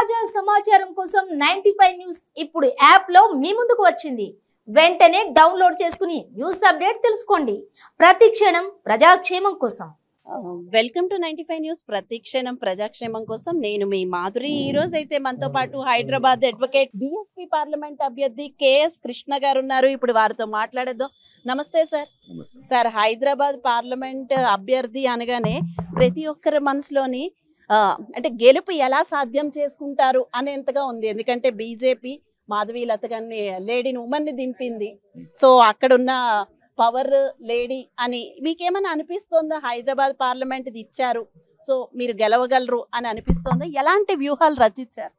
తాజా సమాచారం కోసం 95 న్యూస్ ఇప్పుడు యాప్ లో మీ ముందుకు వచ్చింది. వెంటనే డౌన్లోడ్ చేసుకుని న్యూస్ అప్డేట్ తెలుసుకోండి. ప్రతిక్షణం ప్రజాక్షేమం కోసం. Welcome to 95 news. ప్రతిక్షణం ప్రజాక్షేమం కోసం నేను మీ మాధురి. ఈ రోజు అయితే మనతో పాటు హైదరాబాద్ అడ్వకేట్ బీఎస్పీ పార్లమెంట్ అభ్యర్థి కేఎస్ కృష్ణ గారు ఉన్నారు. ఇప్పుడు వారితో మాట్లాడేద్దాం. నమస్తే సార్. సార్, హైదరాబాద్ పార్లమెంట్ అభ్యర్థి అనగానే ప్రతి ఒక్కరి మనసులోని అంటే గెలుపు ఎలా సాధ్యం చేసుకుంటారు అనేంతగా ఉంది. ఎందుకంటే బీజేపీ మాధవి లత గారిని లేడీని ఉమెన్ని దింపింది. సో అక్కడున్న పవర్ లేడీ అని మీకేమైనా అనిపిస్తుందా? హైదరాబాద్ పార్లమెంట్ ఇచ్చారు, సో మీరు గెలవగలరు అని అనిపిస్తుందా? ఎలాంటి వ్యూహాలు రచించారు?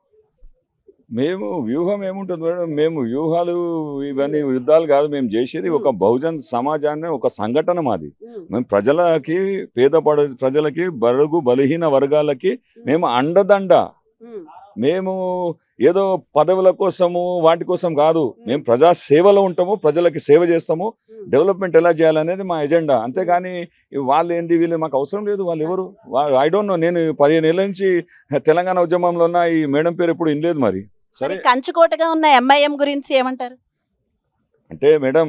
మేము వ్యూహం ఏముంటుంది మేడం, మేము వ్యూహాలు ఇవన్నీ యుద్ధాలు కాదు మేము చేసేది. ఒక బహుజన్ సమాజాన్ని ఒక సంఘటన మాది. మేము ప్రజలకి ప్రజలకి బడుగు బలహీన వర్గాలకి మేము అండదండ. మేము ఏదో పదవుల కోసము వాటి కోసం కాదు, మేము ప్రజా సేవలో ఉంటాము, ప్రజలకి సేవ చేస్తాము. డెవలప్మెంట్ ఎలా చేయాలనేది మా ఎజెండా. అంతేగాని వాళ్ళు ఏంది వీళ్ళు మాకు అవసరం లేదు. వాళ్ళు ఎవరు ఐ డోంట్ నో. నేను 15 ఏళ్ళ నుంచి తెలంగాణ ఉద్యమంలో ఉన్న ఈ మేడం పేరు ఎప్పుడు వినలేదు. మరి సరే, కంచుకోటగా ఉన్న ఎంఐఎం గురించి ఏమంటారు? అంటే మేడం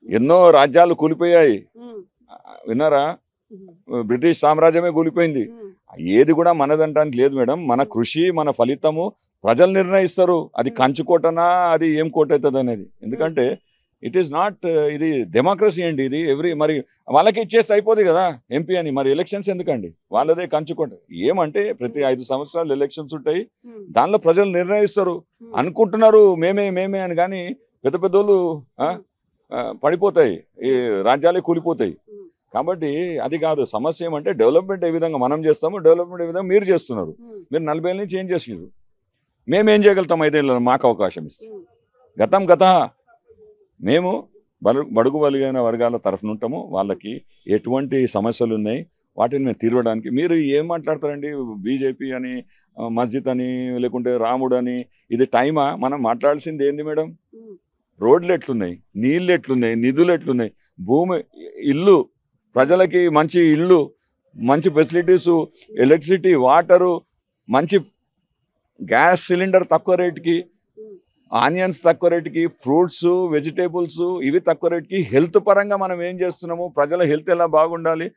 ఎన్నో రాజ్యాలు కూలిపోయాయి, విన్నారా? బ్రిటిష్ సామ్రాజ్యమే కూలిపోయింది. ఏది కూడా మనదంటానికి లేదు మేడం. మన కృషి, మన ఫలితము ప్రజలు నిర్ణయిస్తారు. అది కంచుకోటనా, అది ఏం కోట అవుతుంది అనేది. ఎందుకంటే ఇట్ ఈస్ నాట్, ఇది డెమోక్రసీ అండి. ఇది మరి వాళ్ళకి ఇచ్చేస్తే అయిపోదు కదా ఎంపీ అని. మరి ఎలక్షన్స్ ఎందుకండి? వాళ్ళదే కంచుకోట. ఏమంటే ప్రతి 5 సంవత్సరాలు ఎలక్షన్స్ ఉంటాయి, దానిలో ప్రజలు నిర్ణయిస్తారు. అనుకుంటున్నారు మేమే అని, కానీ పెద్ద పెద్దోళ్ళు పడిపోతాయి, ఈ రాజ్యాలే కూలిపోతాయి. కాబట్టి అది కాదు సమస్య. ఏమంటే డెవలప్మెంట్ ఏ విధంగా మనం చేస్తాము, డెవలప్మెంట్ ఏ విధంగా మీరు చేస్తున్నారు. మీరు 40 ఏళ్ళ నుంచి ఏం చేసినారు? మేమేం చేయగలుగుతాం 5 ఏళ్ళలో? మాకు అవకాశం ఇస్తే గత మేము బడుగు బలిగిన వర్గాల తరఫున ఉంటాము. వాళ్ళకి ఎటువంటి సమస్యలు ఉన్నాయి వాటిని మేము తీరవడానికి. మీరు ఏం మాట్లాడతారండి? బీజేపీ అని, మస్జిద్ అని, లేకుంటే రాముడు అని. ఇది టైమా? మనం మాట్లాడాల్సింది ఏంది మేడం? రోడ్లు ఎట్లున్నాయి, నీళ్ళు ఎట్లున్నాయి, నిధులు ఎట్లున్నాయి, భూమి, ఇల్లు, ప్రజలకి మంచి ఇల్లు, మంచి ఫెసిలిటీసు, ఎలక్ట్రిసిటీ, వాటరు, మంచి గ్యాస్ సిలిండర్ తక్కువ రేటుకి, ఆనియన్స్ తక్కువ రేటుకి, ఫ్రూట్స్, వెజిటేబుల్స్ ఇవి తక్కువ రేటుకి. హెల్త్ పరంగా మనం ఏం చేస్తున్నాము? ప్రజల హెల్త్ ఎలా బాగుండాలి?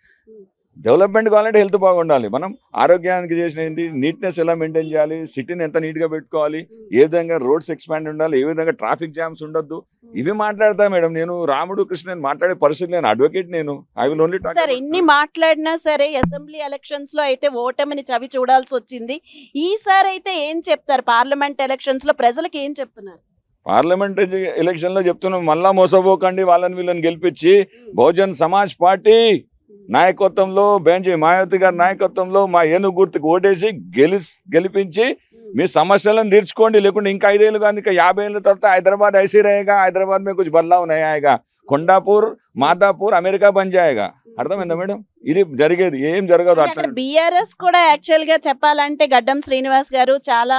డెవలప్మెంట్ కావాలంటే హెల్త్ బాగుండాలి. మనం ఆరోగ్యానికి చేసిన ఏంటి, నీట్నెస్ ఎలా మెయింటైన్ చేయాలి, సిటీని ఎంత నీట్గా పెట్టుకోవాలి, ఏ విధంగా రోడ్స్ ఎక్స్పాండ్ ఉండాలి, ఏ విధంగా ట్రాఫిక్ జామ్స్ ఉండొద్దు, ఇవి మాట్లాడతా మేడం. నేను రాముడు కృష్ణ మాట్లాడే పరిస్థితి, నేను అడ్వకేట్. నేను ఐ విల్ ఓన్లీ టాక్. సరే, ఇన్ని మాట్లాడినా సరే అసెంబ్లీ ఎలక్షన్స్ లో అయితే ఓటమిని చవి చూడాల్సి వచ్చింది. ఈసారి అయితే ఏం చెప్తారు? పార్లమెంట్ ఎలక్షన్స్ లో ప్రజలకు ఏం చెప్తున్నారు? పార్లమెంట్ ఎలక్షన్ లో చెప్తున్నాం, మళ్ళా మోసపోకండి, వాళ్ళని వీళ్ళని గెలిపించి బహుజన్ సమాజ్ పార్టీ నాయకత్వంలో, బెంజీ మాయావతి గారి నాయకత్వంలో మా ఏనుగు గుర్తుకు ఓటేసి గెలిపించి మీ సమస్యలను తీర్చుకోండి. లేకుంటే ఇంకా 5 ఏళ్ళు కానీ ఇంకా 50 ఏళ్ళ తర్వాత హైదరాబాద్ ఐసీ रहेगा. హైదరాబాద్ में कुछ बदलाव नहीं आएगा. కొండాపూర్, మాదాపూర్ అమెరికా బన్ జాయేగా. అర్థమైందా మేడం? ఇది జరిగేది ఏం జరగదు. అట్లా బీఆర్ఎస్ కూడా యాక్చువల్ గా చెప్పాలంటే గడ్డం శ్రీనివాస్ గారు చాలా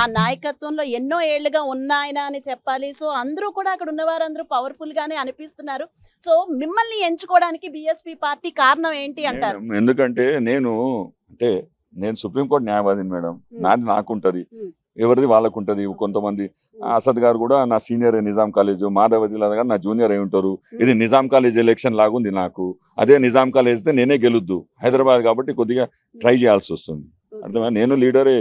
ఆ నాయకత్వంలో ఎన్నో ఏళ్లుగా ఉన్నాయన అని చెప్పాలి. సో అందరూ కూడా అక్కడ ఉన్న వారందరూ పవర్ఫుల్ గానే అనిపిస్తున్నారు. సో మిమ్మల్ని ఎంచుకోవడానికి బీఎస్పీ పార్టీ కారణం ఏంటి అంటారు? ఎందుకంటే నేను సుప్రీంకోర్టు న్యాయవాదిని మేడం. నాది నాకుంటది, ఎవరిది వాళ్ళకు ఉంటుంది. కొంతమంది అసద్ గారు కూడా నా సీనియర్ నిజాం కాలేజ్, మాధవతి గారు నా జూనియర్ అయి ఉంటారు. ఇది నిజాం కాలేజ్ ఎలక్షన్ లాగుంది నాకు. అదే నిజాం కాలేజ్ అయితే నేనే గెలుద్దు, హైదరాబాద్ కాబట్టి కొద్దిగా ట్రై చేయాల్సి వస్తుంది. అర్థమైంది? నేను లీడరే.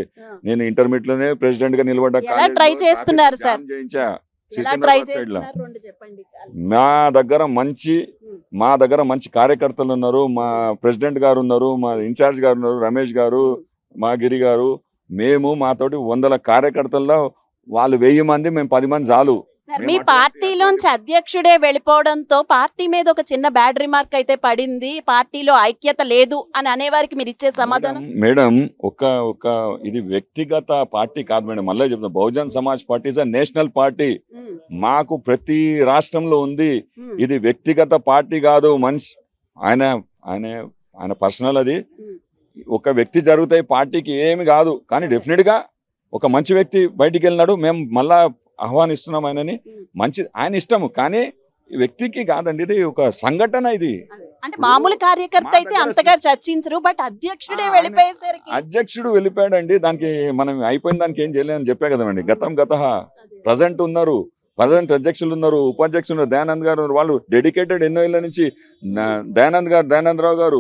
నేను ఇంటర్మీడియట్ లోనే ప్రెసిడెంట్ గా నిలబడ్డా. ట్రై చేస్తున్నారు సార్? మా దగ్గర మంచి కార్యకర్తలు ఉన్నారు. మా ప్రెసిడెంట్ గారు ఉన్నారు, మా ఇన్ఛార్జ్ గారు ఉన్నారు, రమేష్ గారు, మా గిరి గారు. మేము మాతోటి 100 కార్యకర్తల్లో వాళ్ళు 1000 మంది, మేము 10 మంది చాలు. మీ పార్టీలోంచి అధ్యక్షుడే వెళ్ళిపోవడంతో పార్టీ మీద ఒక చిన్న బ్యాడ్ రిమార్క్ అయితే పడింది. పార్టీలో ఐక్యత లేదు అని అనేవారికి మీరు ఇచ్చే సమాధానం? మేడం, ఇది వ్యక్తిగత పార్టీ కాదు మేడం. మళ్ళీ చెప్తాను, Bahujan Samaj party is a national party. మాకు ప్రతి రాష్ట్రంలో ఉంది. ఇది వ్యక్తిగత పార్టీ కాదు. మనిషి ఆయన పర్సనల్. అది ఒక వ్యక్తి జరుగుతాయి, పార్టీకి ఏమి కాదు. కానీ డెఫినెట్ గా ఒక మంచి వ్యక్తి బయటికి వెళ్ళినాడు, మేము మళ్ళా ఆహ్వానిస్తున్నాం ఆయనని. మంచి ఆయన ఇష్టము, కానీ వ్యక్తికి కాదండి. ఇది ఒక సంఘటన. ఇది అంటే మామూలు కార్యకర్త అయితే అంతగా చర్చించరు, బట్ అధ్యక్షుడే వెళ్ళిపోయేసరికి అధ్యక్షుడు వెళ్ళిపోయాడండి, దానికి మనం అయిపోయిన దానికి ఏం చేయలేదని చెప్పా కదండి. గత ప్రజెంట్ ఉన్నారు, ప్రజెంట్ అధ్యక్షులు ఉన్నారు, ఉపాధ్యక్షులు ఉన్నారు, దయానంద్ గారు ఉన్నారు. వాళ్ళు డెడికేటెడ్ ఎన్నో ఏళ్ళ నుంచి దయానందరావు గారు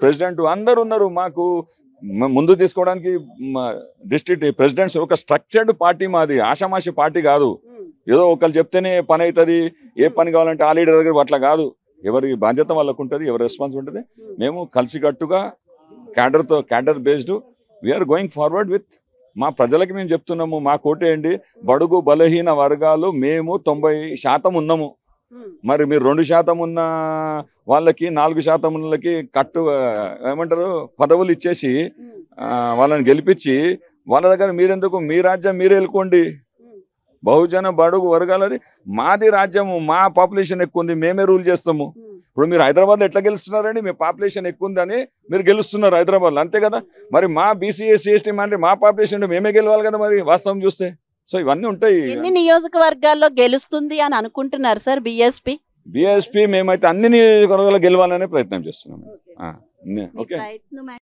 ప్రెసిడెంట్ అందరు ఉన్నారు. మాకు ముందు తీసుకోవడానికి డిస్ట్రిక్ట్ ప్రెసిడెంట్స్ ఒక స్ట్రక్చర్డ్ పార్టీ మాది, ఆషామాషి పార్టీ కాదు. ఏదో ఒకళ్ళు చెప్తేనే పని అవుతుంది, ఏ పని కావాలంటే ఆ లీడర్ దగ్గర అట్లా కాదు. ఎవరి బాధ్యత వాళ్ళకు ఉంటుంది, ఎవరి రెస్పాన్స్ ఉంటుంది. మేము కలిసికట్టుగా cadre based we are going forward with మా ప్రజలకి మేము చెప్తున్నాము. మా కోటేయండి, బడుగు బలహీన వర్గాలు మేము 90% ఉన్నాము. మరి మీరు 2% ఉన్న వాళ్ళకి 4% వాళ్ళకి ఏమంటారు పదవులు ఇచ్చేసి వాళ్ళని గెలిపించి వాళ్ళ దగ్గర మీరెందుకు, మీ రాజ్యం మీరే వెళ్ళుకోండి. బహుజన బడుగు వర్గాలది మాది రాజ్యము, మా పాపులేషన్ ఎక్కువ ఉంది, మేమే రూల్ చేస్తాము. ఇప్పుడు మీరు హైదరాబాద్లో ఎట్లా గెలుస్తున్నారండి? మీ పాపులేషన్ ఎక్కువ ఉందని మీరు గెలుస్తున్నారు హైదరాబాద్లో, అంతే కదా. మరి మా బీసీ ఎస్సీ ఎస్టీ అంటే మా పాపులేషన్ మేమే గెలవాలి కదా మరి వాస్తవం చూస్తే. సో ఇవన్నీ ఉంటాయి. ఎన్ని నియోజకవర్గాల్లో గెలుస్తుంది అని అనుకుంటున్నారు సార్ బీఎస్పీ? మేమైతే అన్ని నియోజకవర్గాల్లో గెలవాలనే ప్రయత్నం చేస్తున్నాం. ఓకే.